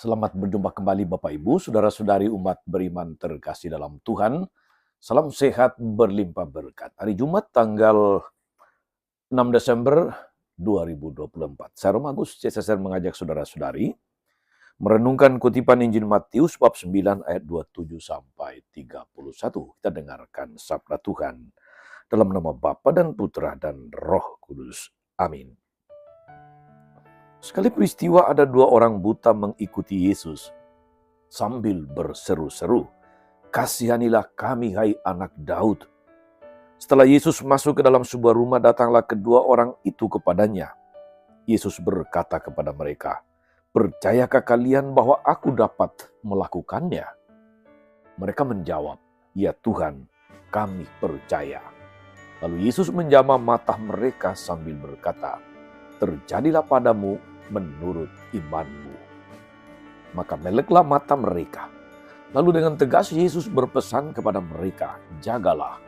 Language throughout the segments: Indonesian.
Selamat berjumpa kembali Bapak Ibu, saudara-saudari umat beriman terkasih dalam Tuhan. Salam sehat berlimpah berkat. Hari Jumat tanggal 6 Desember 2024. Saya Romagus CSSR mengajak saudara-saudari merenungkan kutipan Injil Matius bab 9 ayat 27 sampai 31. Kita dengarkan sabda Tuhan dalam nama Bapa dan Putra dan Roh Kudus. Amin. Sekali peristiwa ada dua orang buta mengikuti Yesus sambil berseru-seru, "Kasihanilah kami, hai anak Daud." Setelah Yesus masuk ke dalam sebuah rumah, datanglah kedua orang itu kepadanya. Yesus berkata kepada mereka, "Percayakah kalian bahwa aku dapat melakukannya?" Mereka menjawab, "Ya Tuhan, kami percaya." Lalu Yesus menjamah mata mereka sambil berkata, "Terjadilah padamu menurut imanmu." Maka meleklah mata mereka. Lalu dengan tegas Yesus berpesan kepada mereka, "Jagalah,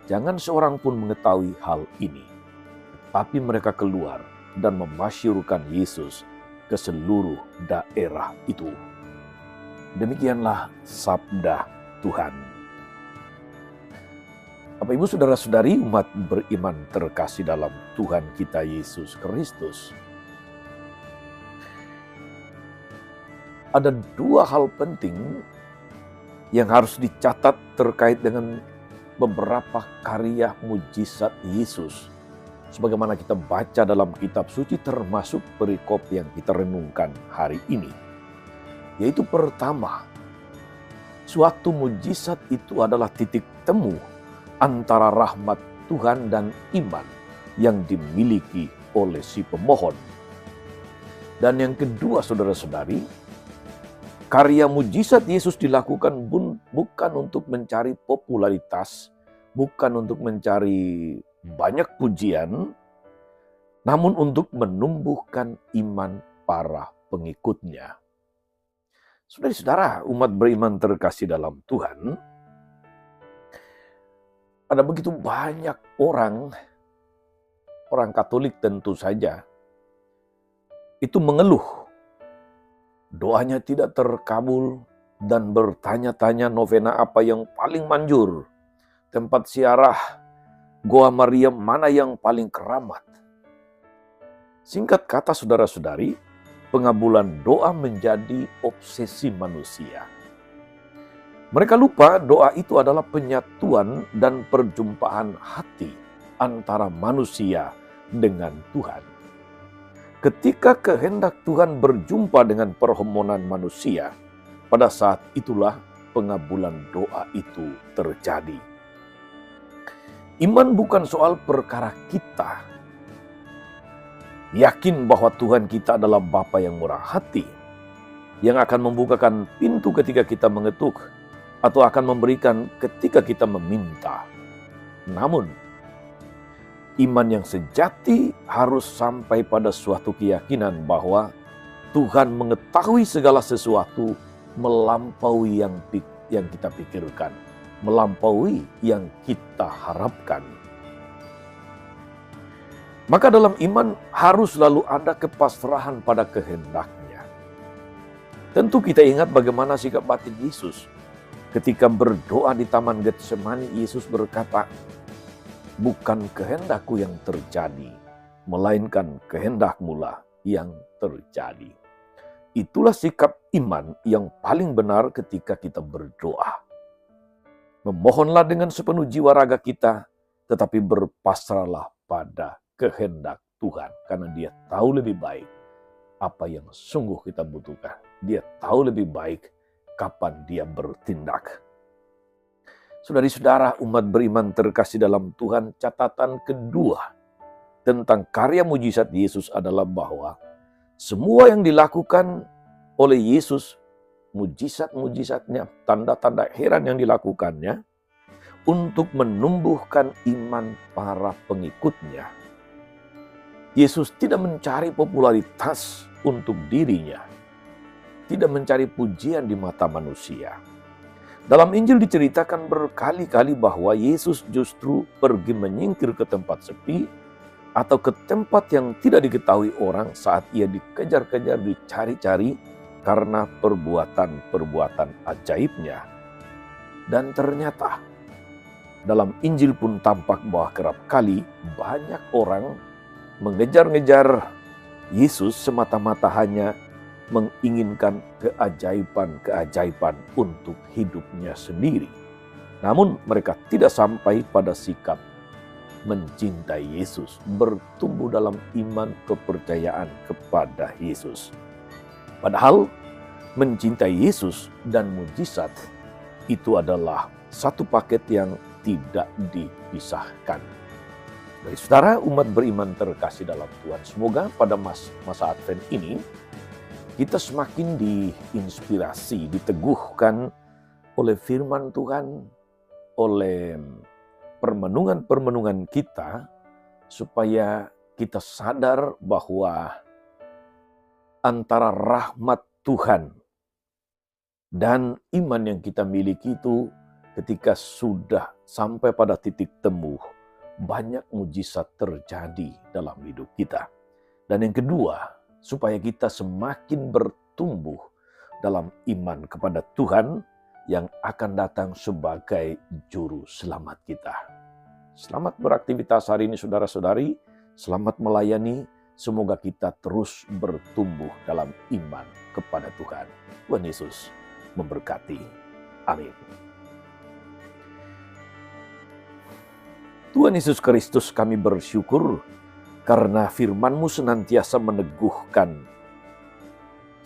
jangan seorang pun mengetahui hal ini." Tapi mereka keluar dan memasyurkan Yesus ke seluruh daerah itu. Demikianlah sabda Tuhan. Bapak Ibu saudara-saudari umat beriman terkasih dalam Tuhan kita Yesus Kristus. Ada dua hal penting yang harus dicatat terkait dengan beberapa karya mujizat Yesus. Sebagaimana kita baca dalam kitab suci termasuk perikop yang kita renungkan hari ini. Yaitu pertama, suatu mujizat itu adalah titik temu antara rahmat Tuhan dan iman yang dimiliki oleh si pemohon. Dan yang kedua saudara-saudari, karya mujizat Yesus dilakukan bukan untuk mencari popularitas, bukan untuk mencari banyak pujian, namun untuk menumbuhkan iman para pengikutnya. Saudara-saudara, umat beriman terkasih dalam Tuhan, ada begitu banyak orang Katolik tentu saja, itu mengeluh doanya tidak terkabul dan bertanya-tanya novena apa yang paling manjur, tempat ziarah Goa Maria mana yang paling keramat. Singkat kata saudara-saudari, pengabulan doa menjadi obsesi manusia. Mereka lupa doa itu adalah penyatuan dan perjumpaan hati antara manusia dengan Tuhan. Ketika kehendak Tuhan berjumpa dengan permohonan manusia, pada saat itulah pengabulan doa itu terjadi. Iman bukan soal perkara kita. Yakin bahwa Tuhan kita adalah Bapa yang murah hati, yang akan membukakan pintu ketika kita mengetuk, atau akan memberikan ketika kita meminta. Namun, iman yang sejati harus sampai pada suatu keyakinan bahwa Tuhan mengetahui segala sesuatu melampaui yang kita pikirkan, melampaui yang kita harapkan. Maka dalam iman harus selalu ada kepasrahan pada kehendaknya. Tentu kita ingat bagaimana sikap batin Yesus. Ketika berdoa di Taman Getsemani, Yesus berkata, "Bukan kehendakku yang terjadi, melainkan kehendak-Mu-lah yang terjadi." Itulah sikap iman yang paling benar ketika kita berdoa. Memohonlah dengan sepenuh jiwa raga kita, tetapi berpasrahlah pada kehendak Tuhan. Karena Dia tahu lebih baik apa yang sungguh kita butuhkan. Dia tahu lebih baik kapan Dia bertindak. Saudari-saudara umat beriman terkasih dalam Tuhan, catatan kedua tentang karya mujizat Yesus adalah bahwa semua yang dilakukan oleh Yesus, mujizat-mujizatnya, tanda-tanda heran yang dilakukannya, untuk menumbuhkan iman para pengikutnya. Yesus tidak mencari popularitas untuk dirinya, tidak mencari pujian di mata manusia. Dalam Injil diceritakan berkali-kali bahwa Yesus justru pergi menyingkir ke tempat sepi atau ke tempat yang tidak diketahui orang saat Ia dikejar-kejar, dicari-cari karena perbuatan-perbuatan ajaibnya. Dan ternyata dalam Injil pun tampak bahwa kerap kali banyak orang mengejar-ngejar Yesus semata-mata hanya menginginkan keajaiban-keajaiban untuk hidupnya sendiri. Namun mereka tidak sampai pada sikap mencintai Yesus, bertumbuh dalam iman kepercayaan kepada Yesus. Padahal mencintai Yesus dan mujizat itu adalah satu paket yang tidak dipisahkan. Baik saudara, umat beriman terkasih dalam Tuhan, semoga pada masa Advent ini kita semakin diinspirasi, diteguhkan oleh firman Tuhan, oleh permenungan-permenungan kita, supaya kita sadar bahwa antara rahmat Tuhan dan iman yang kita miliki itu ketika sudah sampai pada titik temu, banyak mujizat terjadi dalam hidup kita. Dan yang kedua, supaya kita semakin bertumbuh dalam iman kepada Tuhan yang akan datang sebagai juru selamat kita. Selamat beraktivitas hari ini saudara-saudari, selamat melayani, semoga kita terus bertumbuh dalam iman kepada Tuhan. Tuhan Yesus memberkati. Amin. Tuhan Yesus Kristus, kami bersyukur karena firman-Mu senantiasa meneguhkan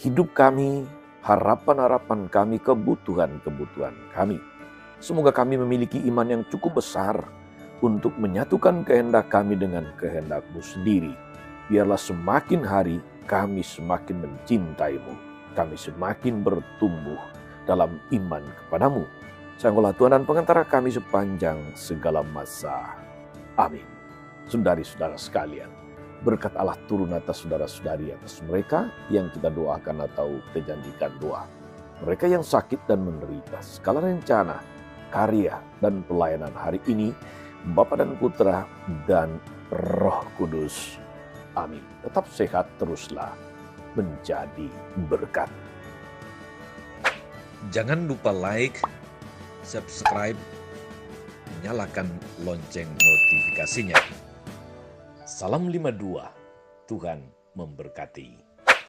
hidup kami, harapan-harapan kami, kebutuhan-kebutuhan kami. Semoga kami memiliki iman yang cukup besar untuk menyatukan kehendak kami dengan kehendak-Mu sendiri. Biarlah semakin hari kami semakin mencintai-Mu, kami semakin bertumbuh dalam iman kepadamu. Sanggulah Tuhan dan pengantara kami sepanjang segala masa. Amin. Saudari-saudara sekalian, berkat Allah turun atas saudara-saudari, atas mereka yang kita doakan atau kita janjikan doa. Mereka yang sakit dan menderita, segala rencana, karya, dan pelayanan hari ini, Bapa dan Putra dan Roh Kudus. Amin. Tetap sehat, teruslah menjadi berkat. Jangan lupa like, subscribe, nyalakan lonceng notifikasinya. Salam 52, Tuhan memberkati.